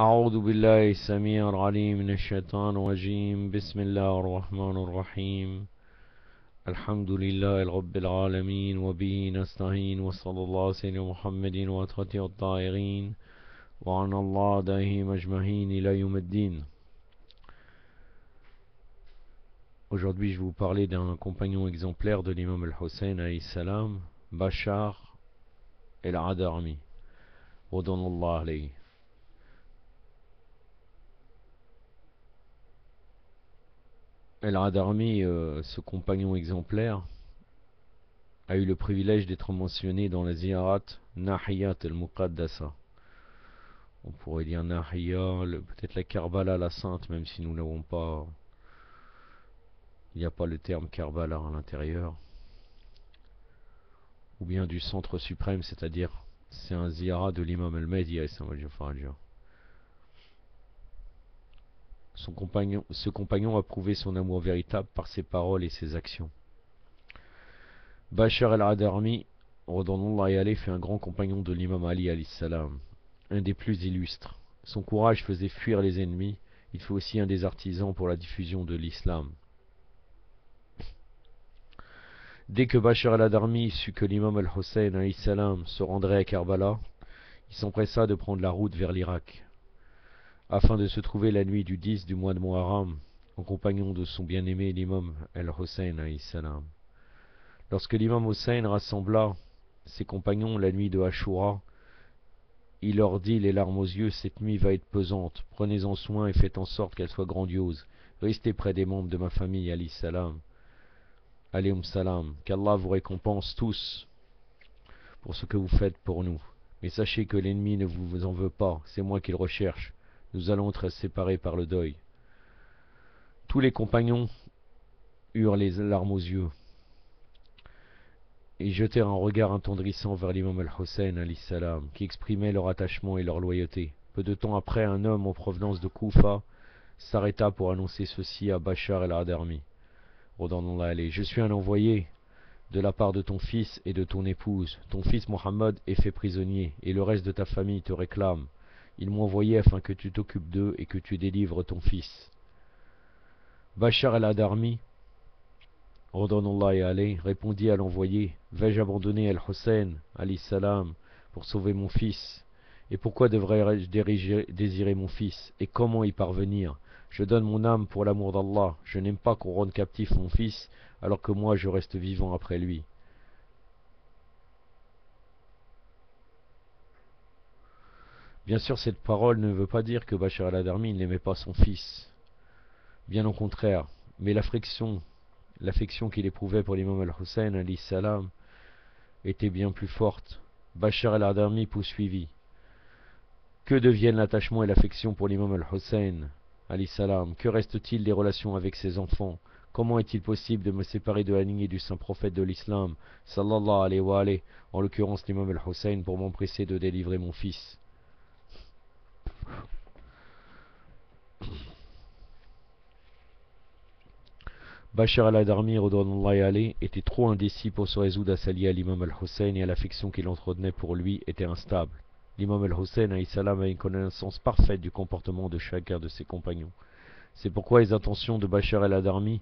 أعوذ بالله السميع العليم من الشيطان الرجيم بسم الله الرحمن الرحيم الحمد لله رب العالمين وبه نستعين وصلى الله على سيدنا محمد وأتقته الطاهرين وعن الله دائهم أجمعين إلى يوم الدين. Aujourd'hui je vais vous parler d'un compagnon exemplaire de l'imam al-Hussein alayhi salam, Bachar el-Adarmi radiyallahu alayhi. El-Adarmi, ce compagnon exemplaire, a eu le privilège d'être mentionné dans la ziyarat Nahiyat al-Muqaddasa. On pourrait dire Nahiya, peut-être la Karbala, la Sainte, même si nous n'avons pas, il n'y a pas le terme Karbala à l'intérieur. Ou bien du centre suprême, c'est-à-dire c'est un ziyarat de l'imam al-Mahdi. Ce compagnon a prouvé son amour véritable par ses paroles et ses actions. Bachar al-Adarmi fait un grand compagnon de l'imam Ali alayhi salam, un des plus illustres. Son courage faisait fuir les ennemis. Il fut aussi un des artisans pour la diffusion de l'islam. Dès que Bachar al-Adarmi sut que l'imam al-Hussein alayhi salam se rendrait à Karbala, il s'empressa de prendre la route vers l'Irak, afin de se trouver la nuit du 10 du mois de Muharram, en compagnon de son bien-aimé l'imam al-Hussein alayhi salam. Lorsque l'imam Hussein rassembla ses compagnons la nuit de Ashura, il leur dit les larmes aux yeux: cette nuit va être pesante, prenez-en soin et faites en sorte qu'elle soit grandiose. Restez près des membres de ma famille alayhi salam. Alayhum salam, qu'Allah vous récompense tous pour ce que vous faites pour nous. Mais sachez que l'ennemi ne vous en veut pas, c'est moi qu'il recherche. Nous allons être séparés par le deuil. Tous les compagnons eurent les larmes aux yeux et jetèrent un regard attendrissant vers l'imam al-Hussein alayhi salam, qui exprimait leur attachement et leur loyauté. Peu de temps après, un homme en provenance de Koufa s'arrêta pour annoncer ceci à Bachar el-Adarmi. Je suis un envoyé de la part de ton fils et de ton épouse. Ton fils Mohammed est fait prisonnier, et le reste de ta famille te réclame. Ils m'ont envoyé afin que tu t'occupes d'eux et que tu délivres ton fils. Bachar el-Adarmi répondit à l'envoyé: vais-je abandonner al-Hussein alayhi salam pour sauver mon fils? Et pourquoi devrais-je désirer mon fils? Et comment y parvenir? Je donne mon âme pour l'amour d'Allah. Je n'aime pas qu'on rende captif mon fils, alors que moi je reste vivant après lui. Bien sûr, cette parole ne veut pas dire que Bachar al-Adarmi n'aimait pas son fils. Bien au contraire, mais l'affection qu'il éprouvait pour l'imam al-Hussein alayhi salam était bien plus forte. Bachar al-Adarmi poursuivit: que deviennent l'attachement et l'affection pour l'imam al-Hussein alayhi salam? Que reste-t-il des relations avec ses enfants? Comment est-il possible de me séparer de la lignée du saint prophète de l'islam, sallallahu alayhi wa alayhi, en l'occurrence l'imam al-Hussein, pour m'empresser de délivrer mon fils? Bachar al-Adarmi était trop indécis pour se résoudre à s'allier à l'imam al-Hussein, et à l'affection qu'il entretenait pour lui était instable. L'imam al-Hussein alayhi salam avait une connaissance parfaite du comportement de chacun de ses compagnons. C'est pourquoi les intentions de Bachar al-Adarmi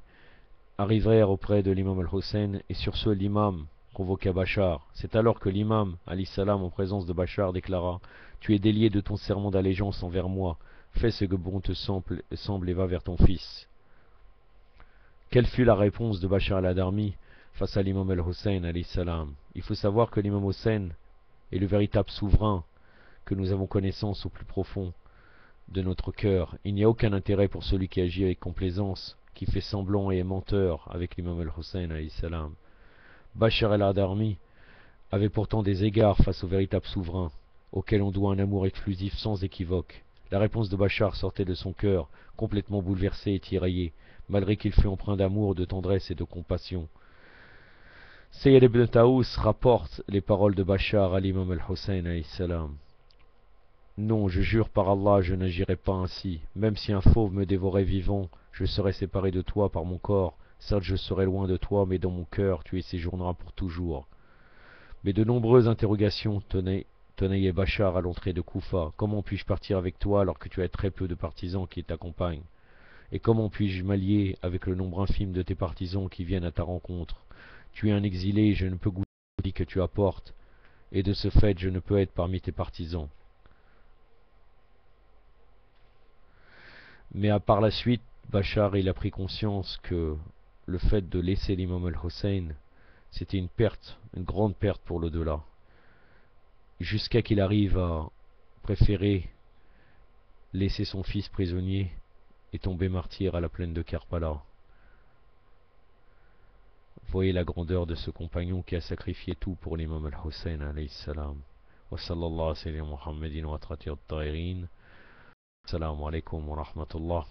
arrivèrent auprès de l'imam al-Hussein, et sur ce l'imam convoqua Bachar. C'est alors que l'imam alayhi salam, en présence de Bachar, déclara: tu es délié de ton serment d'allégeance envers moi, fais ce que bon te semble et va vers ton fils. Quelle fut la réponse de Bachar al-Adarmi face à l'imam al-Hussein alayhi salam? Il faut savoir que l'imam Hussein est le véritable souverain, que nous avons connaissance au plus profond de notre cœur. Il n'y a aucun intérêt pour celui qui agit avec complaisance, qui fait semblant et est menteur avec l'imam al-Hussein alayhi salam. Bachar al-Adarmi avait pourtant des égards face au véritable souverain, auquel on doit un amour exclusif sans équivoque. La réponse de Bachar sortait de son cœur, complètement bouleversé et tiraillé, malgré qu'il fût empreint d'amour, de tendresse et de compassion. Sayyid ibn Taous rapporte les paroles de Bachar à l'imam al-Hussein alayhi salam. Non, je jure par Allah, je n'agirai pas ainsi. Même si un fauve me dévorait vivant, je serais séparé de toi par mon corps. Certes, je serai loin de toi, mais dans mon cœur, tu y séjourneras pour toujours. Mais de nombreuses interrogations Tenez Bachar à l'entrée de Koufa, comment puis-je partir avec toi alors que tu as très peu de partisans qui t'accompagnent? Et comment puis-je m'allier avec le nombre infime de tes partisans qui viennent à ta rencontre? Tu es un exilé et je ne peux goûter le que tu apportes, et de ce fait je ne peux être parmi tes partisans. Mais par la suite, Bachar il a pris conscience que le fait de laisser l'imam al-Hussein, c'était une perte, une grande perte pour l'au-delà. Jusqu'à qu'il arrive à préférer laisser son fils prisonnier et tomber martyr à la plaine de Karbala. Voyez la grandeur de ce compagnon qui a sacrifié tout pour l'imam al-Hussein alayhi salam. Wa sallallahu alayhi wa sallam Muhammadin wa atratir at-tahirin. Assalamu alaikum wa rahmatullah.